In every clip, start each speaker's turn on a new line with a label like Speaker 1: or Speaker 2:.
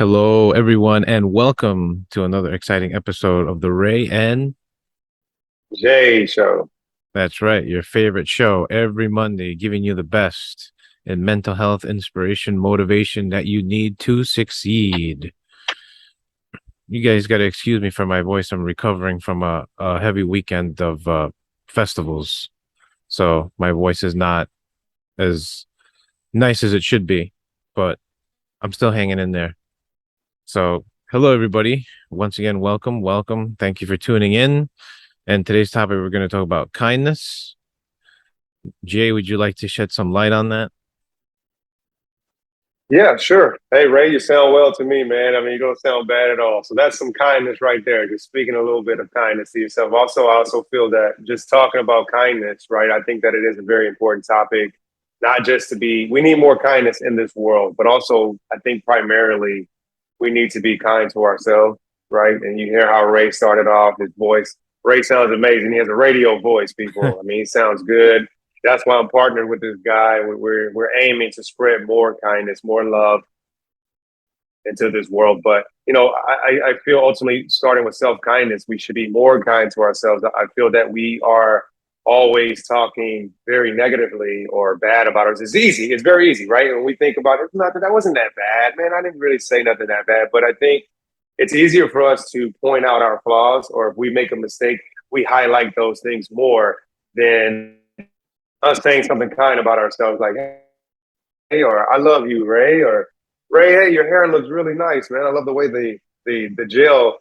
Speaker 1: Hello, everyone, and welcome to another exciting episode of the Ray and
Speaker 2: Jae Show.
Speaker 1: that's right, your favorite show every Monday, giving you the best in mental health, inspiration, motivation that you need to succeed. You guys got to excuse me for my voice. I'm recovering from a heavy weekend of festivals, so my voice is not as nice as it should be, but I'm still hanging in there. So, hello, everybody. Once again, welcome, welcome. Thank you for tuning in. And today's topic, we're going to talk about kindness. Jay, would you like to shed some light on that?
Speaker 2: Yeah, sure. Hey, Ray, you sound well to me, man. I mean, you don't sound bad at all. So that's some kindness right there. Just speaking a little bit of kindness to yourself. I also feel that just talking about kindness, right? I think that it is a very important topic, not just to be, we need more kindness in this world, but also I think primarily we need to be kind to ourselves, right? And you hear how Ray started off his voice. Ray sounds amazing. He has a radio voice, people. I mean, he sounds good. That's why I'm partnered with this guy. We're aiming to spread more kindness, more love into this world. But I feel ultimately starting with self kindness, we should be more kind to ourselves. I feel that we are always talking very negatively or bad about us. It's easy. It's very easy, right? When we think about it, not that that wasn't that bad, man. I didn't really say nothing that bad. But I think it's easier for us to point out our flaws, or if we make a mistake, we highlight those things more than us saying something kind about ourselves, like, hey, or I love you, Ray, or Ray, hey, your hair looks really nice, man. I love the way the gel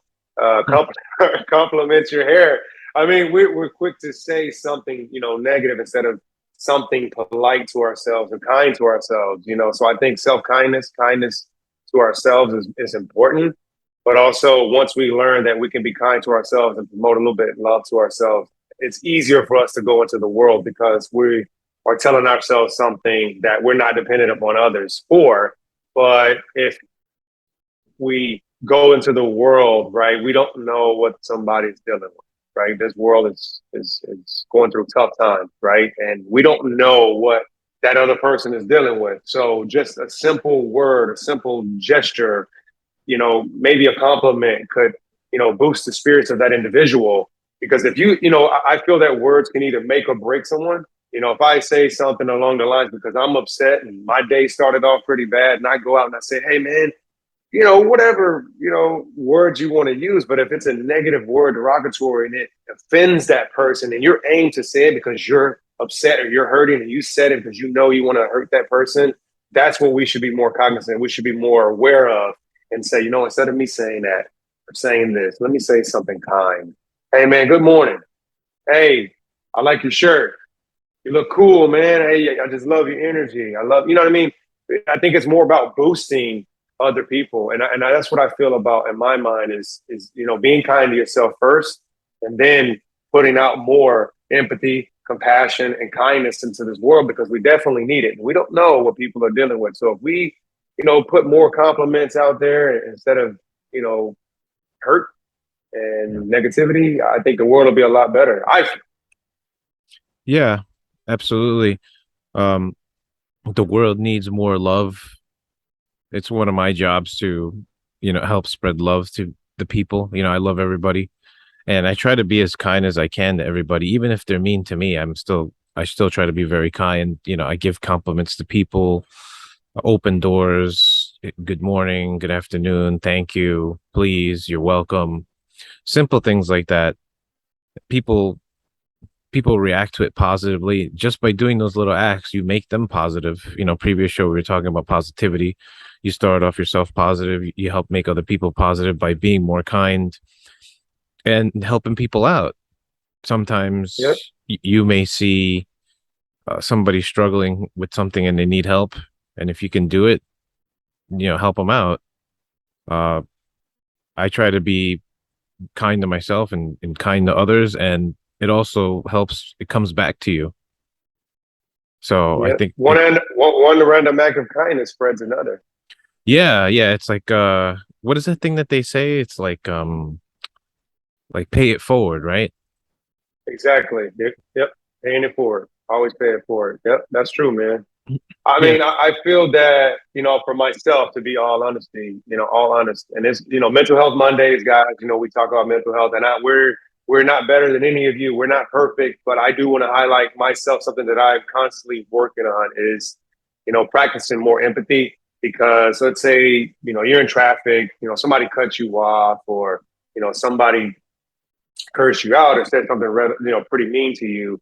Speaker 2: compliments your hair. I mean, we're quick to say something, negative instead of something polite to ourselves or kind to ourselves, So I think kindness to ourselves is important. But also, once we learn that we can be kind to ourselves and promote a little bit of love to ourselves, it's easier for us to go into the world because we are telling ourselves something that we're not dependent upon others for. But if we go into the world, right, we don't know what somebody's dealing with, right? This world is going through tough times, right? And we don't know what that other person is dealing with. So just a simple word, a simple gesture, maybe a compliment could, boost the spirits of that individual. Because if I feel that words can either make or break someone. If I say something along the lines because I'm upset and my day started off pretty bad, and I go out and I say, hey, man, whatever, words you want to use. But if it's a negative word, derogatory, and it offends that person, and you're aimed to say it because you're upset or you're hurting and you said it because you want to hurt that person, that's what we should be more cognizant. We should be more aware of and say, instead of me saying that or saying this, let me say something kind. Hey, man, good morning. Hey, I like your shirt. You look cool, man. Hey, I just love your energy. I love, you know what I mean? I think it's more about boosting other people, and that's what I feel about in my mind is being kind to yourself first, and then putting out more empathy, compassion, and kindness into this world because we definitely need it. We don't know what people are dealing with, so if we put more compliments out there instead of hurt and negativity, I think the world will be a lot better. I
Speaker 1: Yeah, absolutely. Um, the world needs more love. It's one of my jobs to, help spread love to the people. I love everybody, and I try to be as kind as I can to everybody, even if they're mean to me. I still try to be very kind. I give compliments to people, open doors, good morning, good afternoon, thank you, please, you're welcome. Simple things like that. People people react to it positively just by doing those little acts. You make them positive. Previous show we were talking about positivity. You start off yourself positive, you help make other people positive by being more kind and helping people out.
Speaker 2: Yep.
Speaker 1: Sometimes you may see somebody struggling with something and they need help, and if you can do it, help them out. uh I try to be kind to myself and kind to others, and it also helps. It comes back to you. So I
Speaker 2: Yeah,
Speaker 1: think
Speaker 2: one random act of kindness spreads another.
Speaker 1: yeah, yeah, it's like what is that thing that they say? It's like pay it forward, right?
Speaker 2: Exactly. Yep. Paying it forward. Always pay it forward. Yep. That's true, man. I
Speaker 1: Yeah.
Speaker 2: mean, I feel that, for myself, to be all honesty, all honest, and it's, mental health Mondays, guys, we talk about mental health, and we're not better than any of you. We're not perfect, but I do want to highlight myself. Something that I'm constantly working on is, practicing more empathy, because let's say, you're in traffic, somebody cuts you off, or, somebody cursed you out or said something, pretty mean to you.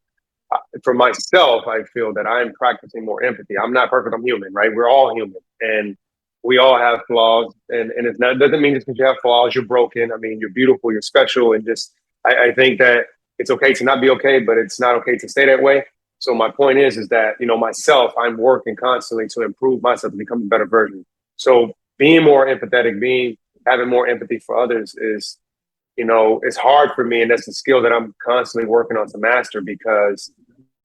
Speaker 2: For myself, I feel that I'm practicing more empathy. I'm not perfect. I'm human, right? We're all human, and we all have flaws. And it's not, doesn't mean just because you have flaws, you're broken. I mean, you're beautiful, you're special, and just I think that it's okay to not be okay, but it's not okay to stay that way. So my point is that myself, I'm working constantly to improve myself, to become a better version. So being more empathetic, being having more empathy for others is, it's hard for me, and that's a skill that I'm constantly working on to master, because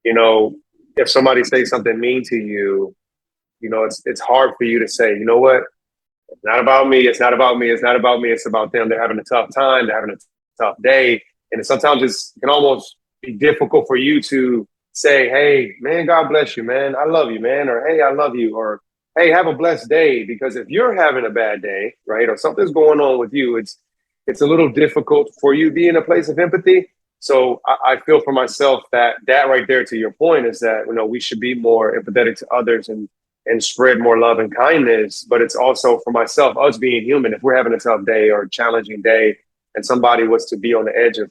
Speaker 2: you know, if somebody says something mean to you, it's hard for you to say, you know what, it's not about me, it's not about me, it's not about me, it's about them. They're having a tough time, they're having a tough day. And sometimes it can almost be difficult for you to say, hey, man, God bless you, man. I love you, man. Or hey, I love you. Or hey, have a blessed day. Because if you're having a bad day, right, or something's going on with you, it's a little difficult for you to be in a place of empathy. So I feel for myself that right there, to your point, is that we should be more empathetic to others and spread more love and kindness. But it's also for myself, us being human. If we're having a tough day or a challenging day, and somebody was to be on the edge of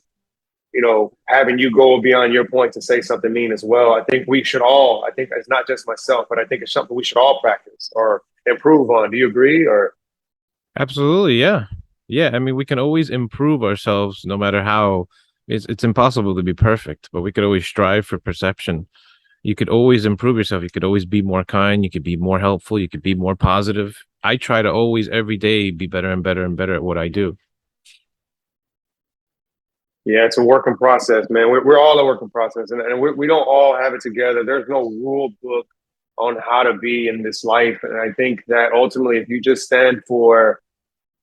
Speaker 2: having you go beyond your point to say something mean as well, I think we should all. I think it's not just myself, but I think it's something we should all practice or improve on. Do you agree? Or
Speaker 1: Absolutely, yeah. Yeah, I mean, we can always improve ourselves no matter how it's impossible to be perfect, but we could always strive for perception. You could always improve yourself. You could always be more kind, you could be more helpful, you could be more positive. I try to always every day be better and better and better at what I do.
Speaker 2: yeah, it's a working process, man. We're all a working process, and we don't all have it together. There's no rule book on how to be in this life, and I think that ultimately, if you just stand for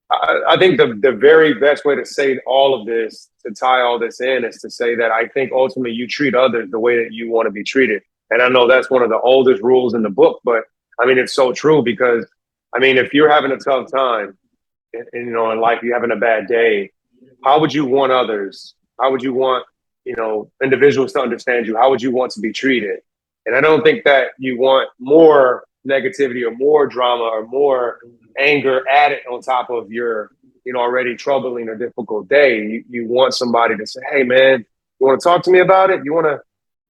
Speaker 2: I think the very best way to say all of this, to tie all this in, is to say that I think ultimately you treat others the way that you want to be treated. And I know that's one of the oldest rules in the book, but I mean, it's so true, because I mean, if you're having a tough time, in life, you're having a bad day, how would you want others? How would you want, individuals to understand you? How would you want to be treated? And I don't think that you want more negativity or more drama or more anger added on top of your, already troubling or difficult day. You want somebody to say, hey, man, you want to talk to me about it? You want to,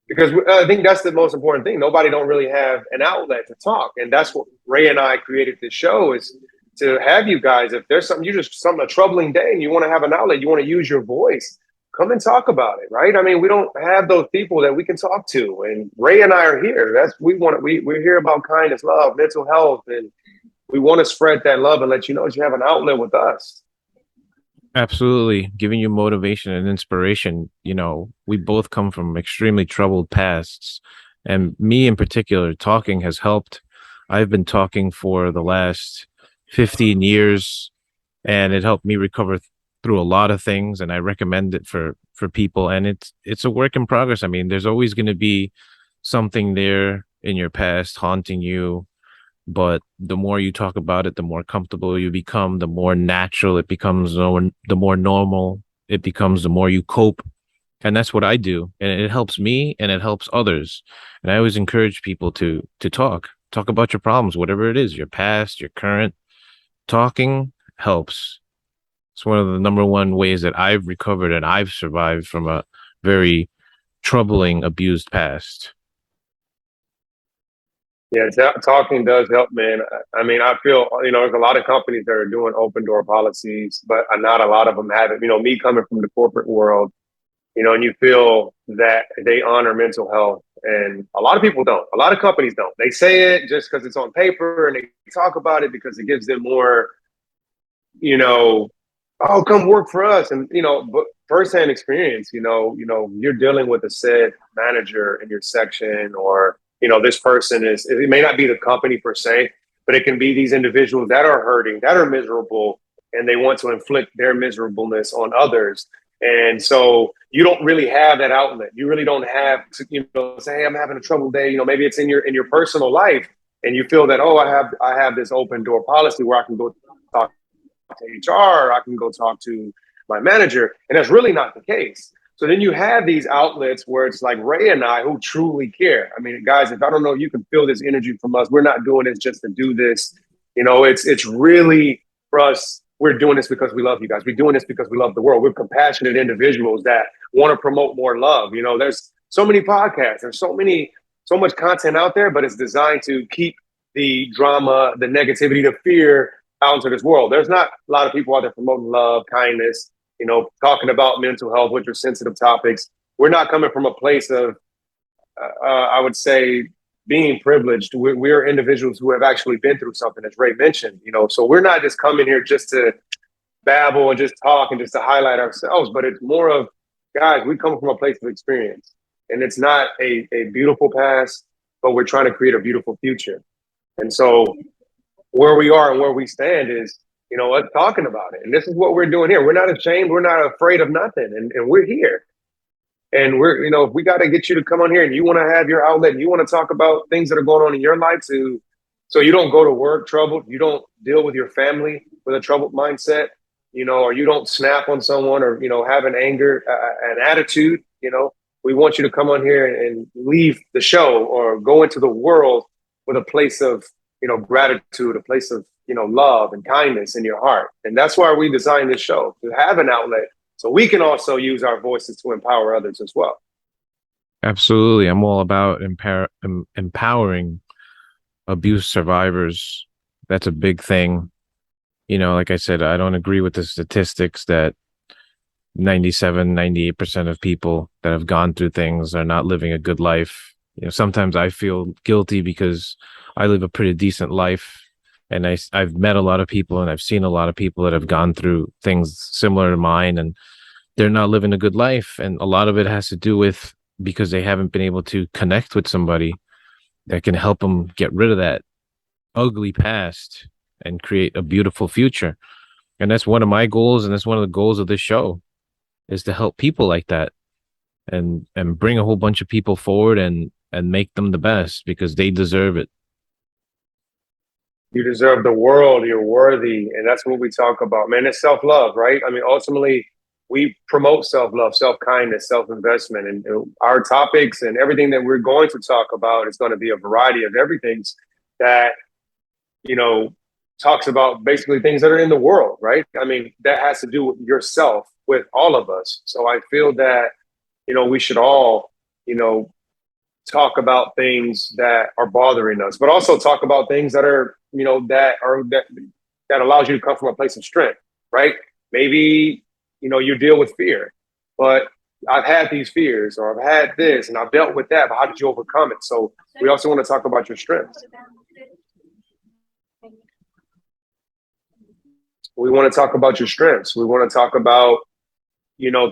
Speaker 2: because I think that's the most important thing. Nobody don't really have an outlet to talk. And that's what Ray and I created this show, is to have you guys, if there's something, a troubling day and you want to have an outlet, you want to use your voice, come and talk about it, right? I mean, we don't have those people that we can talk to, and Ray and I are here. We're here about kindness, love, mental health, and we want to spread that love and let you know that you have an outlet with us.
Speaker 1: Absolutely. Giving you motivation and inspiration. We both come from extremely troubled pasts. And me in particular, talking has helped. I've been talking for the last 15 years, and it helped me recover through a lot of things. And I recommend it for people. And it's a work in progress. I mean, there's always going to be something there in your past haunting you, but the more you talk about it, the more comfortable you become, the more natural it becomes, the more normal it becomes, the more you cope. And that's what I do. And it helps me and it helps others. And I always encourage people to talk about your problems, whatever it is, your past, your current. Talking helps. It's one of the number one ways that I've recovered and I've survived from a very troubling, abused past.
Speaker 2: Yeah, talking does help, man. I mean, I feel, there's a lot of companies that are doing open door policies, but not a lot of them have it. Me coming from the corporate world, and you feel that they honor mental health. And a lot of people don't. A lot of companies don't. They say it just because it's on paper, and they talk about it because it gives them more, you know, oh, come work for us. And, but firsthand experience, you're dealing with a said manager in your section, or, this person it may not be the company per se, but it can be these individuals that are hurting, that are miserable, and they want to inflict their miserableness on others. And so you don't really have that outlet. You really don't have to, say, hey, I'm having a troubled day. Maybe it's in your personal life, and you feel that, oh, I have this open door policy where I can go talk to HR, I can go talk to my manager, and that's really not the case. So then you have these outlets where it's like Ray and I who truly care. I mean, guys, if I don't know, you can feel this energy from us. We're not doing this just to do this. It's really for us. We're doing this because we love you guys. We're doing this because we love the world. We're compassionate individuals that want to promote more love. There's so many podcasts. There's so much content out there, but it's designed to keep the drama, the negativity, the fear out into this world. There's not a lot of people out there promoting love, kindness, talking about mental health, which are sensitive topics. We're not coming from a place of, I would say, being privileged. We're individuals who have actually been through something, as Ray mentioned, so we're not just coming here just to babble and just talk and just to highlight ourselves, but it's more of, guys, we come from a place of experience, and it's not a beautiful past, but we're trying to create a beautiful future. And so where we are and where we stand is, us talking about it. And this is what we're doing here. We're not ashamed. We're not afraid of nothing. And we're here. And we're, if we got to get you to come on here and you want to have your outlet and you want to talk about things that are going on in your life so you don't go to work troubled, you don't deal with your family with a troubled mindset, or you don't snap on someone or, have an anger, an attitude, we want you to come on here and leave the show or go into the world with a place of, gratitude, a place of, love and kindness in your heart. And that's why we designed this show, to have an outlet so we can also use our voices to empower others as well.
Speaker 1: Absolutely. I'm all about empowering abuse survivors. That's a big thing. Like I said, I don't agree with the statistics that 98% of people that have gone through things are not living a good life. Sometimes I feel guilty because I live a pretty decent life, and I've met a lot of people and I've seen a lot of people that have gone through things similar to mine, and they're not living a good life. And a lot of it has to do with because they haven't been able to connect with somebody that can help them get rid of that ugly past and create a beautiful future. And that's one of my goals, and that's one of the goals of this show, is to help people like that and bring a whole bunch of people forward and make them the best because they deserve it.
Speaker 2: You deserve the world. You're worthy. And that's what we talk about, man. It's self-love, right? I mean, ultimately, we promote self-love, self-kindness, self-investment. And our topics and everything that we're going to talk about is going to be a variety of everything that, talks about basically things that are in the world, right? I mean, that has to do with yourself, with all of us. So I feel that, we should all, talk about things that are bothering us, but also talk about things that are, that allows you to come from a place of strength, right? Maybe, you deal with fear, but I've had these fears or I've had this and I've dealt with that, but how did you overcome it? So we also want to talk about your strengths. We want to talk about your strengths. We want to talk about,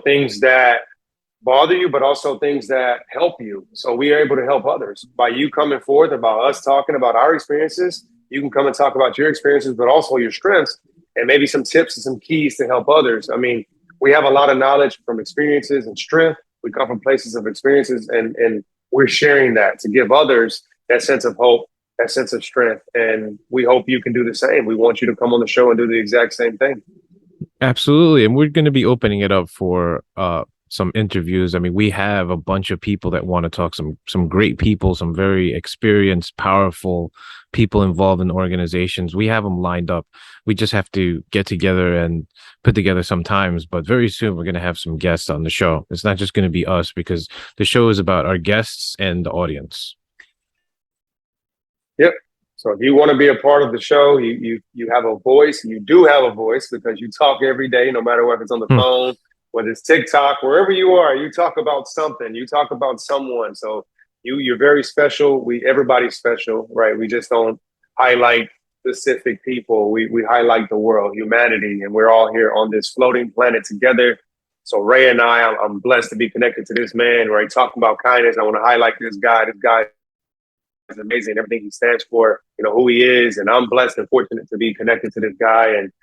Speaker 2: things that bother you, but also things that help you. So we are able to help others by you coming forth, about us talking about our experiences. You can come and talk about your experiences, but also your strengths and maybe some tips and some keys to help others. I mean, we have a lot of knowledge from experiences and strength. We come from places of experiences and we're sharing that to give others that sense of hope, that sense of strength. And we hope you can do the same. We want you to come on the show and do the exact same thing.
Speaker 1: Absolutely. And we're going to be opening it up for some interviews. I mean, we have a bunch of people that want to talk, some great people, some very experienced, powerful people involved in organizations. We have them lined up. We just have to get together and put together some times. But very soon, we're going to have some guests on the show. It's not just going to be us, because the show is about our guests and the audience.
Speaker 2: Yep. So if you want to be a part of the show, you have a voice. You do have a voice because you talk every day, no matter whether it's on the phone, whether it's TikTok, wherever you are, you talk about something. You talk about someone. So you're very special. Everybody's special, right? We just don't highlight specific people. We highlight the world, humanity, and we're all here on this floating planet together. So Ray and I'm blessed to be connected to this man, right? Talking about kindness. I want to highlight this guy. This guy is amazing. Everything he stands for, who he is. And I'm blessed and fortunate to be connected to this guy and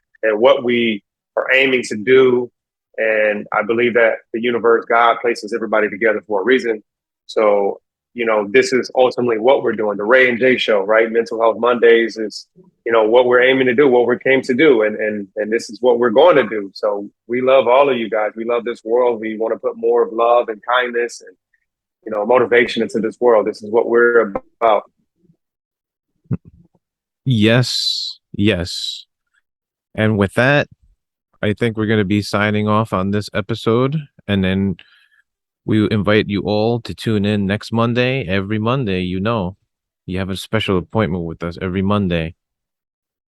Speaker 2: what we are aiming to do And I believe that the universe, God places everybody together for a reason. So, this is ultimately what we're doing. The Ray and Jay Show, right? Mental Health Mondays is, what we're aiming to do, what we came to do, and this is what we're going to do. So we love all of you guys. We love this world. We want to put more of love and kindness and motivation into this world. This is what we're about.
Speaker 1: Yes, yes. And with that, I think we're going to be signing off on this episode. And then we invite you all to tune in next Monday. Every Monday, you have a special appointment with us every Monday.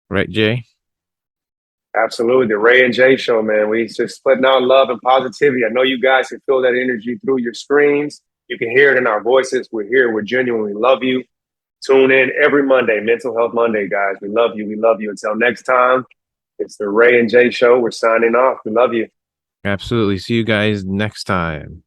Speaker 1: Right, Jay?
Speaker 2: Absolutely. The Ray and Jay Show, man. We just putting out love and positivity. I know you guys can feel that energy through your screens. You can hear it in our voices. We're here. We're genuinely love you. Tune in every Monday, Mental Health Monday, guys. We love you. We love you. Until next time, it's the Ray and Jay Show. We're signing off. We love you.
Speaker 1: Absolutely. See you guys next time.